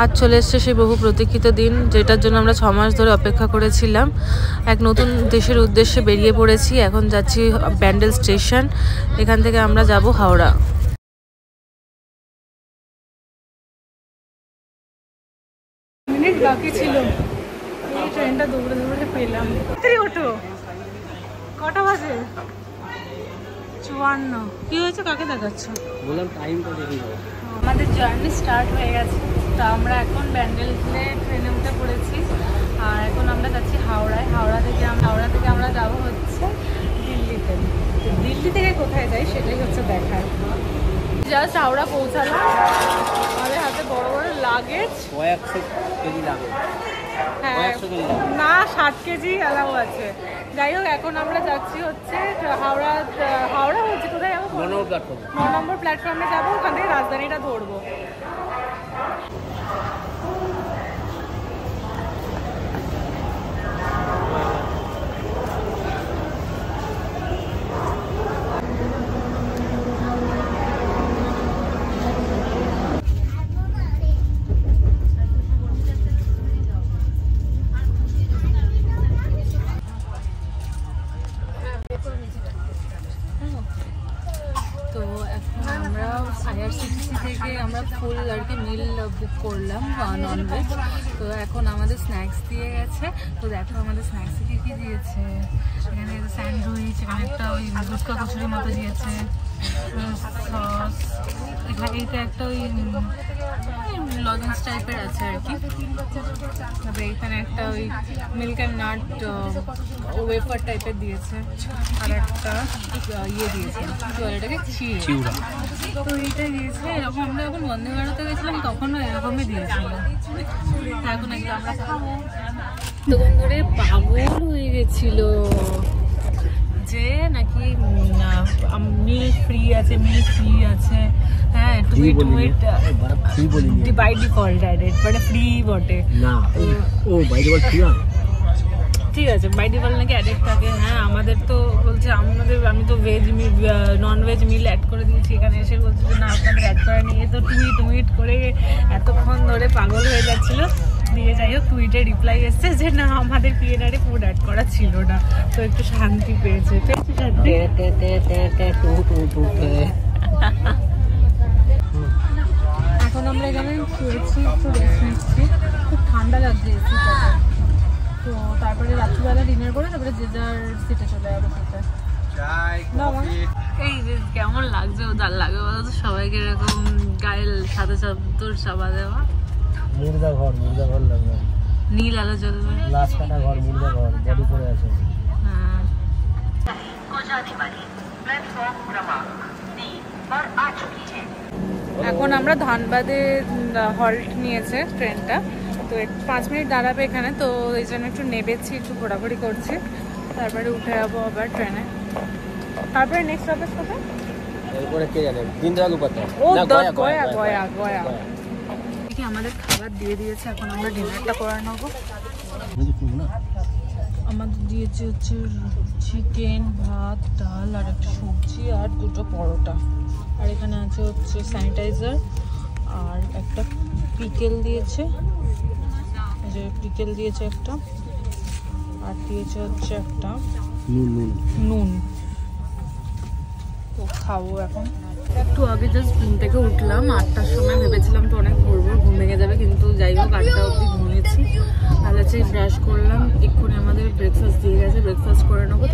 আজ চলে এসছে সেই বহু প্রতীক্ষিত দিন, যেটার জন্য আমরা 6 মাস ধরে অপেক্ষা করেছিলাম। এক নতুন দেশের উদ্দেশ্যে বেরিয়ে পড়েছি। এখন যাচ্ছি ব্যান্ডেল স্টেশন, এখান থেকে আমরা যাব হাওড়া। মিনিট বাকি ছিল, এই ট্রেনটা দৌড়ে দৌড়ে পেলাম। ওঠো, কটা বাজে? 54। কি হয়েছে, কাকে দেখাচ্ছ? বললাম টাইমটা দেখি। আমাদের জার্নি স্টার্ট হয়ে গেছে, তো আমরা এখন ব্যান্ডেলে ট্রেনে উঠে পড়েছি। আর এখন আমরা যাচ্ছি হাওড়ায়। হাওড়া থেকে আমরা যাবো হচ্ছে দিল্লিতে। দিল্লি থেকে কোথায় যাই সেটাই হচ্ছে দেখার। জাস্ট হাওড়া পৌঁছালাম, আমাদের হাতে বড় বড় লাগেজ। 100 কেজি লাগে। হ্যাঁ, না 60 কেজি অ্যালাউ আছে। যাই হোক, এখন আমরা যাচ্ছি হচ্ছে হাওড়া হচ্ছে কোথায় যাবো? 9 নম্বর প্ল্যাটফর্মে যাবো, ওখান থেকে রাজধানীটা ধরবো। তো এখন আমরা IRCTC থেকে আমরা ফুল আর কি মিল বুক করলাম ননভেজ। তো এখন আমাদের স্ন্যাক্স দিয়ে গেছে। তো দেখো আমাদের স্ন্যাক্সে কী কী দিয়েছে। এখানে স্যান্ডউইচ, এখানে একটা ওই গুটকা কচুরির মতো দিয়েছে, সস, এখানে এইটা একটা ওই লজেন্স টাইপের আছে আর কি। তারপরে এখানে একটা ওই মিল্ক অ্যান্ড নাট ওয়েফার টাইপের দিয়েছে, আর একটা ইয়ে দিয়েছে, এটাকে চিউড়া। তো এইটা দিয়েছে এরকম। আমরা যখন বন্দে ভারতে গেছিলাম তখনও এরকমই দিয়েছিল। এখন একটু আমরা খাবো। তখন ধরে পাগল হয়ে গেছিল যে নাকি মিল ফ্রি আছে। হ্যাঁ, বাই ডিফল্ট ডাইরেক্ট, মানে ফ্রি বটে না। ও বাই ডিফল্ট ফ্রি না, ঠিক আছে, বাই ডিফল্ট নাকি অ্যাডেড থাকে। হ্যাঁ, আমাদের তো বলছে আমি তো নন ভেজ মিল অ্যাড করে দিয়েছি। এখানে এসে বলছে যে না, আপনাদের অ্যাড করে নিয়ে তো টুইট করে এতক্ষণ ধরে পাগল হয়ে যাচ্ছিল। দিয়ে যাই হোক, টুইটে রিপ্লাই এসছে যে না, আমাদের পিএনআরে ফুড অ্যাড করা ছিল না। তো একটু শান্তি পেয়েছে শান্তি। এখন আমরা এখানে শুয়েছি, একটু রেস্ট নিচ্ছি। খুব ঠান্ডা লাগছে এসিটা। তো তারপরে রাত্রিবেলা ডিনার করে তারপরে যে যার সিটে চলে যাবো খেতে। এই যে কেমন লাগছে, ওদার লাগে বলো তো সবাইকে এরকম গায়ের সাথে তোর চাপা দেওয়া। মুর্দা ঘর লাগবে, নীল আলো জ্বলবে, লাশ কাটা ঘর, মুর্দা ঘর, বডি পড়ে আছে। হ্যাঁ, এখন আমরা ধানবাদে হল্ট নিয়েছে ট্রেনটা। তো 5 মিনিট দাঁড়াবে এখানে, তো এই জন্য একটু নেবেছি, একটু ঘোরাঘুরি করছি। তারপরে উঠে যাবো আবার ট্রেনে। তারপরে নেক্সট স্টপেজ কোথায়? এরপরে কে জানে, দিনদয়াল উপাধ্যায়। ও গয়া। কি আমাদের খাবার দিয়ে দিয়েছে, এখন আমরা ডিনারটা করে নেবো। আমাদের দিয়েছে হচ্ছে চিকেন, ভাত, ডাল আর একটা সবজি আর 2টো পরোটা। আর এখানে আছে হচ্ছে স্যানিটাইজার আর একটা পিকেল দিয়েছে, যে পিকেল দিয়েছে একটা, আর দিয়েছে হচ্ছে একটা নুন। তো খাবো এখন। একটু আগে জাস্ট ঘুম থেকে উঠলাম 8টার সময়। ভেবেছিলাম তো অনেক ভোর ঘুম ভেঙে যাবে, কিন্তু যাই হোক 8টা অবধি ঘুমিয়েছি। ভালো আছে, ব্রাশ করলাম, এক্ষুনি আমাদের ব্রেকফাস্ট দিয়ে গেছে, ব্রেকফাস্ট করে নেবো।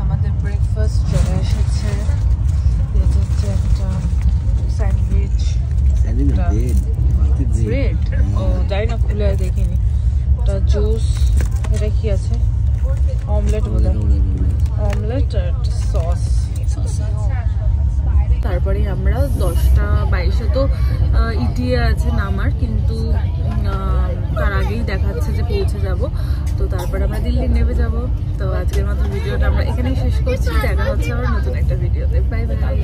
আমাদের ব্রেকফাস্ট চলে এসেছে। হচ্ছে একটা স্যান্ডউইচ, ব্রেড, ও যাই না খুলে দেখিনি, একটা জুস, এটা কি আছে, অমলেট বলে, অমলেট আর একটা সস। তারপরে আমরা 10:22 তো ইটিএ আছে নামার, কিন্তু তার আগেই দেখাচ্ছে যে পৌঁছে যাব। তো তারপরে আমরা দিল্লি নেমে যাব। তো আজকের মতো ভিডিওটা আমরা এখানেই শেষ করছি। দেখা হচ্ছে আবার নতুন একটা ভিডিওতে। Bye bye.